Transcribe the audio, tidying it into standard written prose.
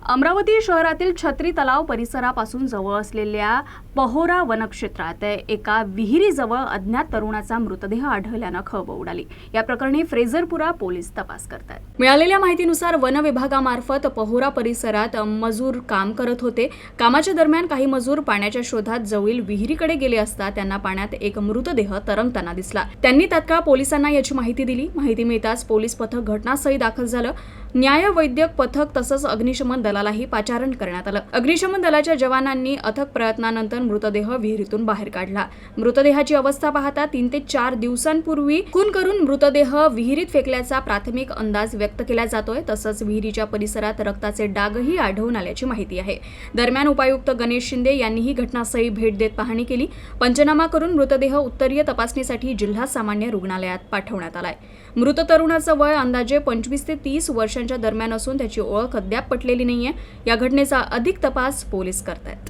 अमरावती शहरातील छत्री तलाव परिसरापासून जवळ असलेल्या पहोरा वनक्षेत्रात एका विहिरीजवळ अज्ञात तरुणाचा मृतदेह आढळल्यानं खळबळ उडाली। या प्रकरणी फ्रेझरपुरा पोलीस तपास करतात। मिळालेल्या माहितीनुसार वन विभागामार्फत पहोरा परिसरात मजूर काम करत होते। कामाच्या दरम्यान काही मजूर पाण्याच्या शोधात जवळील विहिरीकडे गेले असता त्यांना पाण्यात एक मृतदेह तरंगताना दिसला। त्यांनी तात्काळ पोलिसांना याची माहिती दिली। माहिती मिळताच पोलीस पथक घटनास्थळी दाखल झालं। न्याय वैद्यक पथक तसंच अग्निशमन दलालाही पाचारण करण्यात आलं। अग्निशमन दलाच्या जवानांनी अथक प्रयत्नानंतर मृतदेह विहिरीतून बाहेर काढला। मृतदेहाची अवस्था पाहता 3 ते 4 दिवसांपूर्वी खून करून मृतदेह विहिरीत फेकल्याचा प्राथमिक अंदाज व्यक्त केला जातोय। तसंच विहिरीच्या परिसरात रक्ताचे डागही आढळून आल्याची माहिती आहे। दरम्यान उपायुक्त गणेश शिंदे यांनीही घटनास्थळी भेट देत पाहणी केली। पंचनामा करून मृतदेह उत्तरीय तपासणीसाठी जिल्हा सामान्य रुग्णालयात पाठवण्यात आलाय। मृत तरुणाचं वय अंदाजे 25 ते 30 वर्षांच्या दरम्यान असून त्याची ओळख अद्याप पटलेली नाहीये। या घटनेचा अधिक तपास पोलीस करतायत।